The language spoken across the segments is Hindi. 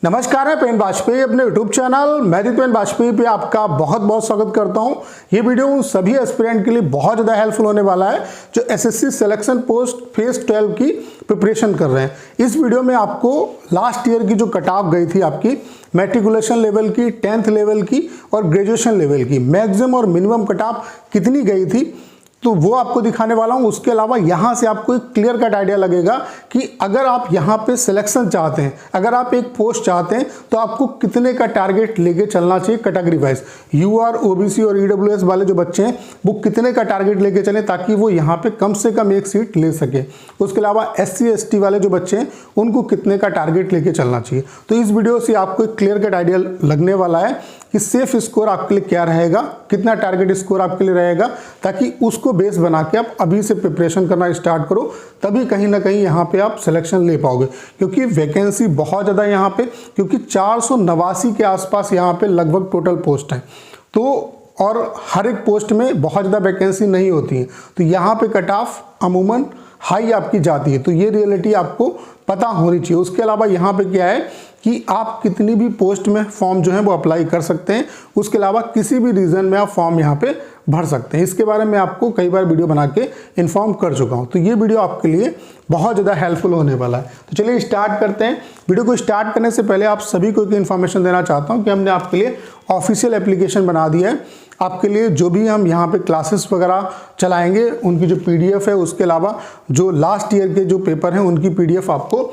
नमस्कार, है पेन वाजपेयी अपने YouTube channel magic pen Vajpayee पे आपका बहुत बहुत स्वागत करता हूं। ये वीडियो उन सभी एस्पिरेंट के लिए बहुत ज़्यादा हेल्पफुल होने वाला है जो एसएससी सिलेक्शन पोस्ट फेज 12 की प्रिपरेशन कर रहे हैं। इस वीडियो में आपको लास्ट ईयर की जो कट ऑफ गई थी आपकी मैट्रिकुलेशन लेवल की, 10th लेवल की और ग्रेजुएशन लेवल की, मैक्सिमम और मिनिमम कट ऑफ कितनी गई थी तो वो आपको दिखाने वाला हूं। उसके अलावा यहाँ से आपको एक क्लियर कट आइडिया लगेगा कि अगर आप यहाँ पे सिलेक्शन चाहते हैं, अगर आप एक पोस्ट चाहते हैं तो आपको कितने का टारगेट लेके चलना चाहिए कैटेगरी वाइज। यूआर, ओबीसी और ईडब्ल्यूएस वाले जो बच्चे हैं वो कितने का टारगेट लेके चले ताकि वो यहाँ पे कम से कम एक सीट ले सके। उसके अलावा SC ST वाले जो बच्चे हैं उनको कितने का टारगेट लेके चलना चाहिए। तो इस वीडियो से आपको एक क्लियर कट आइडिया लगने वाला है कि सेफ स्कोर आपके लिए क्या रहेगा, कितना टारगेट स्कोर आपके लिए रहेगा, ताकि उसको बेस बना के आप अभी से प्रिपरेशन करना स्टार्ट करो, तभी कहीं ना कहीं यहाँ पे आप सिलेक्शन ले पाओगे। क्योंकि वैकेंसी बहुत ज़्यादा यहाँ पे, क्योंकि 489 के आसपास यहाँ पे लगभग टोटल पोस्ट है। तो और हर एक पोस्ट में बहुत ज़्यादा वैकेंसी नहीं होती है, तो यहाँ पे कट ऑफ अमूमन हाई आपकी जाती है। तो ये रियलिटी आपको पता होनी चाहिए। उसके अलावा यहाँ पे क्या है कि आप कितनी भी पोस्ट में फॉर्म जो है वो अप्लाई कर सकते हैं। उसके अलावा किसी भी रीजन में आप फॉर्म यहाँ पे भर सकते हैं। इसके बारे में आपको कई बार वीडियो बना के इन्फॉर्म कर चुका हूँ। तो ये वीडियो आपके लिए बहुत ज़्यादा हेल्पफुल होने वाला है। तो चलिए स्टार्ट करते हैं। वीडियो को स्टार्ट करने से पहले आप सभी को एक इन्फॉर्मेशन देना चाहता हूँ कि हमने आपके लिए ऑफिशियल एप्लीकेशन बना दिया है। आपके लिए जो भी हम यहाँ पे क्लासेस वगैरह चलाएंगे उनकी जो PDF है, उसके अलावा जो लास्ट ईयर के जो पेपर हैं उनकी PDF आपको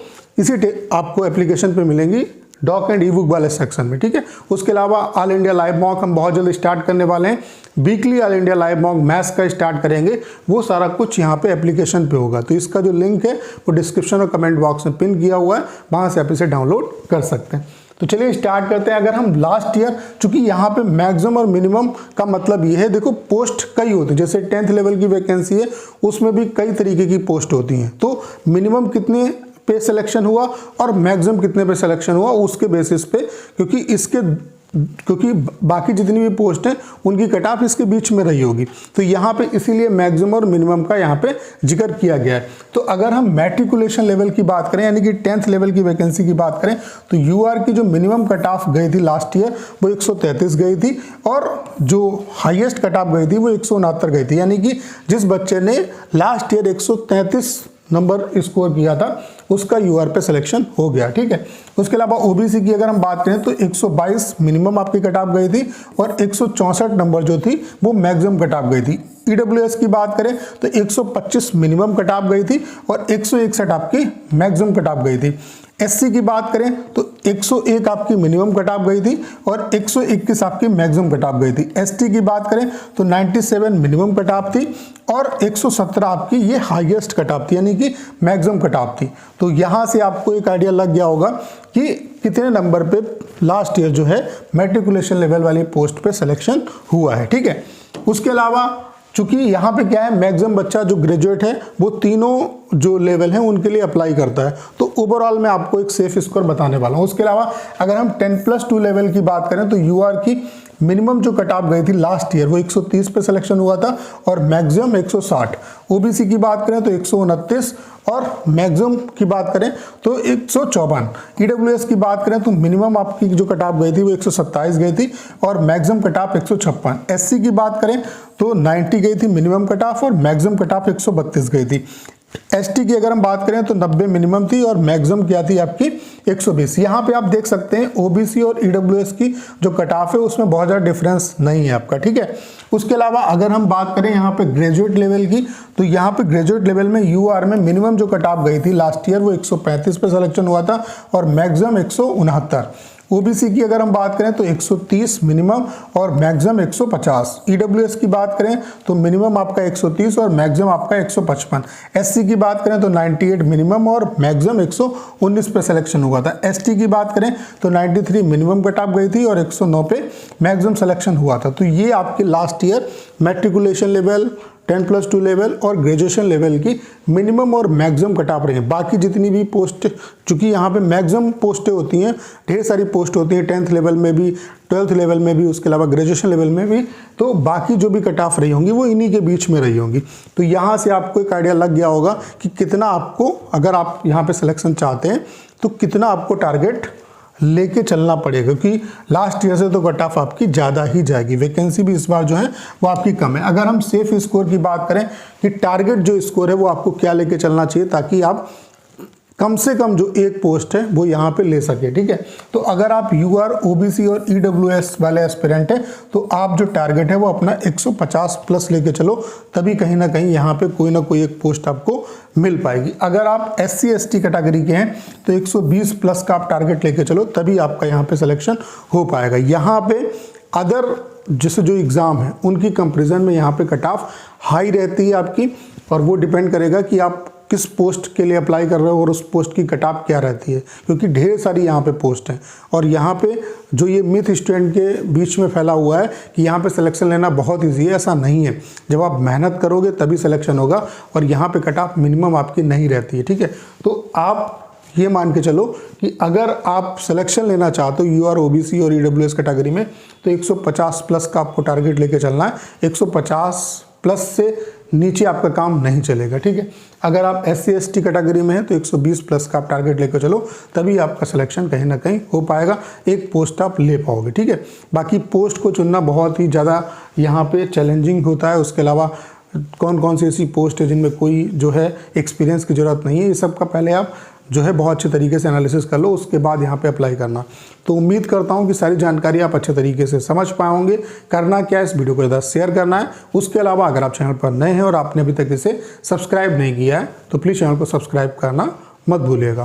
आपको एप्लीकेशन पे मिलेंगी डॉक एंड ई बुक वाले सेक्शन में, ठीक है। उसके अलावा ऑल इंडिया लाइव मॉक हम बहुत जल्द स्टार्ट करने वाले हैं। Weekly all India live mock maths का स्टार्ट करेंगे, वो सारा कुछ यहाँ पे एप्लीकेशन पे होगा। तो इसका जो लिंक है वो डिस्क्रिप्शन और कमेंट बॉक्स में पिन किया हुआ है, वहाँ से आप इसे डाउनलोड कर सकते हैं। तो चलिए स्टार्ट करते हैं। अगर हम लास्ट ईयर, चूंकि यहाँ पे मैक्सिमम और मिनिमम का मतलब ये है, देखो पोस्ट कई होती है, जैसे 10th लेवल की वैकेंसी है उसमें भी कई तरीके की पोस्ट होती हैं। तो मिनिमम कितने पे सिलेक्शन हुआ और मैक्सिमम कितने पे सिलेक्शन हुआ उसके बेसिस पे, क्योंकि बाकी जितनी भी पोस्ट हैं उनकी कट ऑफ इसके बीच में रही होगी। तो यहाँ पे इसीलिए मैक्सिमम और मिनिमम का यहाँ पे जिक्र किया गया है। तो अगर हम मैट्रिकुलेशन लेवल की बात करें, यानी कि 10th लेवल की वैकेंसी की बात करें, तो यूआर की जो मिनिमम कट ऑफ गई थी लास्ट ईयर वो 133 गई थी और जो हाईएस्ट कट ऑफ गई थी वो 169 गई थी। यानी कि जिस बच्चे ने लास्ट ईयर 133 नंबर स्कोर किया था उसका यूआर पे सिलेक्शन हो गया, ठीक है। उसके अलावा ओबीसी की अगर हम बात करें तो 122 मिनिमम आपकी कट ऑफ गई थी और 164 नंबर जो थी वो मैक्सिमम कट ऑफ गई थी। ईडब्ल्यूएस की बात करें तो 125 मिनिमम कट ऑफ गई थी और 161 आपकी मैक्सिमम कट ऑफ गई थी। SC की बात करें तो 101 आपकी मिनिमम कट ऑफ गई थी और 121 आपकी मैक्सिमम कट ऑफ गई थी। ST की बात करें तो 97 मिनिमम कट ऑफ थी और 117 आपकी ये हाईएस्ट कट ऑफ थी, यानी कि मैक्सिमम कट ऑफ थी। तो यहाँ से आपको एक आइडिया लग गया होगा कि कितने नंबर पे लास्ट ईयर जो है मैट्रिकुलेशन लेवल वाली पोस्ट पे सिलेक्शन हुआ है, ठीक है। उसके अलावा चूंकि यहाँ पे क्या है, मैक्सिमम बच्चा जो ग्रेजुएट है वो तीनों जो लेवल हैं उनके लिए अप्लाई करता है। तो ओवरऑल मैं आपको एक सेफ स्कोर बताने वाला हूँ। उसके अलावा अगर हम 10+2 लेवल की बात करें तो यूआर की मिनिमम जो कट ऑफ गई थी लास्ट ईयर वो 130 पे सिलेक्शन हुआ था और मैक्सिमम 160। ओबीसी की बात करें तो 129 और मैक्सिमम की बात करें तो 154। ईडब्ल्यूएस की बात करें तो मिनिमम आपकी जो कट ऑफ गई थी वो 127 गई थी और मैक्सिमम कट ऑफ 156। SC की बात करें तो 90 गई थी मिनिमम कट ऑफ और मैक्सिमम कट ऑफ 132 गई थी। ST की अगर हम बात करें तो 90 मिनिमम थी और मैक्सिमम क्या थी आपकी 120। यहाँ पे आप देख सकते हैं ओबीसी और ईडब्ल्यूएस की जो कट ऑफ है उसमें बहुत ज़्यादा डिफरेंस नहीं है आपका, ठीक है। उसके अलावा अगर हम बात करें यहाँ पे ग्रेजुएट लेवल की, तो यहाँ पे ग्रेजुएट लेवल में यूआर में मिनिमम जो कट ऑफ गई थी लास्ट ईयर वो 135 पे सिलेक्शन हुआ था और मैक्सिमम 169। ओबीसी की अगर हम बात करें तो 130 मिनिमम और मैक्सिमम 150। ईडब्ल्यूएस की बात करें तो मिनिमम आपका 130 और मैक्सिमम आपका 155। SC की बात करें तो 98 मिनिमम और मैक्सिमम 119 पे सिलेक्शन हुआ था। ST की बात करें तो 93 मिनिमम कट ऑफ गई थी और 109 पे मैक्सिमम सिलेक्शन हुआ था। तो ये आपके last year matriculation level, 10+2 level और ग्रेजुएशन लेवल की मिनिमम और मैक्सिमम कट ऑफ रही है। बाकी जितनी भी पोस्ट, चूंकि यहाँ पे मैक्सिमम पोस्टें होती हैं, ढेर सारी पोस्ट होती हैं 10th लेवल में भी, 12th लेवल में भी, उसके अलावा ग्रेजुएशन लेवल में भी, तो बाकी जो भी कट ऑफ रही होंगी वो इन्हीं के बीच में रही होंगी। तो यहाँ से आपको एक आइडिया लग गया होगा कि कितना आपको, अगर आप यहाँ पे सिलेक्शन चाहते हैं तो कितना आपको टारगेट लेके चलना पड़ेगा, क्योंकि लास्ट ईयर से तो कट ऑफ आपकी ज़्यादा ही जाएगी। वैकेंसी भी इस बार जो है वो आपकी कम है। अगर हम सेफ स्कोर की बात करें कि टारगेट जो स्कोर है वो आपको क्या लेके चलना चाहिए ताकि आप कम से कम जो एक पोस्ट है वो यहाँ पे ले सके, ठीक है। तो अगर आप यूआर, ओबीसी और ईडब्ल्यूएस वाले एस्पिरेंट हैं तो आप जो टारगेट है वो अपना 150 प्लस लेके चलो, तभी कहीं ना कहीं यहाँ पे कोई ना कोई एक पोस्ट आपको मिल पाएगी। अगर आप SC ST कैटेगरी के हैं तो 120 प्लस का आप टारगेट लेके चलो, तभी आपका यहाँ पे सिलेक्शन हो पाएगा। यहाँ पे अदर जैसे जो एग्ज़ाम है उनकी कंपेरिजन में यहाँ पे कट ऑफ हाई रहती है आपकी, और वो डिपेंड करेगा कि आप किस पोस्ट के लिए अप्लाई कर रहे हो और उस पोस्ट की कट ऑफ क्या रहती है, क्योंकि ढेर सारी यहाँ पे पोस्ट हैं। और यहाँ पे जो ये मिथ स्टूडेंट के बीच में फैला हुआ है कि यहाँ पे सिलेक्शन लेना बहुत ईजी है, ऐसा नहीं है। जब आप मेहनत करोगे तभी सिलेक्शन होगा, और यहाँ पे कट ऑफ मिनिमम आपकी नहीं रहती है, ठीक है। तो आप ये मान के चलो कि अगर आप सिलेक्शन लेना चाहते हो यूआर, ओबीसी और ईडब्ल्यूएस कैटेगरी में, तो 150 प्लस का आपको टारगेट लेके चलना है। 150 प्लस से नीचे आपका काम नहीं चलेगा, ठीक है। अगर आप SC ST कैटेगरी में हैं तो 120 प्लस का आप टारगेट लेकर चलो, तभी आपका सिलेक्शन कहीं ना कहीं हो पाएगा, एक पोस्ट आप ले पाओगे, ठीक है। बाकी पोस्ट को चुनना बहुत ही ज़्यादा यहाँ पे चैलेंजिंग होता है। उसके अलावा कौन कौन सी ऐसी पोस्ट है जिनमें कोई जो है एक्सपीरियंस की ज़रूरत नहीं है, ये सब का पहले आप जो है बहुत अच्छे तरीके से एनालिसिस कर लो, उसके बाद यहाँ पे अप्लाई करना। तो उम्मीद करता हूँ कि सारी जानकारी आप अच्छे तरीके से समझ पाए होंगे। करना क्या है, इस वीडियो को ज़्यादा शेयर करना है। उसके अलावा अगर आप चैनल पर नए हैं और आपने अभी तक इसे सब्सक्राइब नहीं किया है तो प्लीज़ चैनल को सब्सक्राइब करना मत भूलिएगा।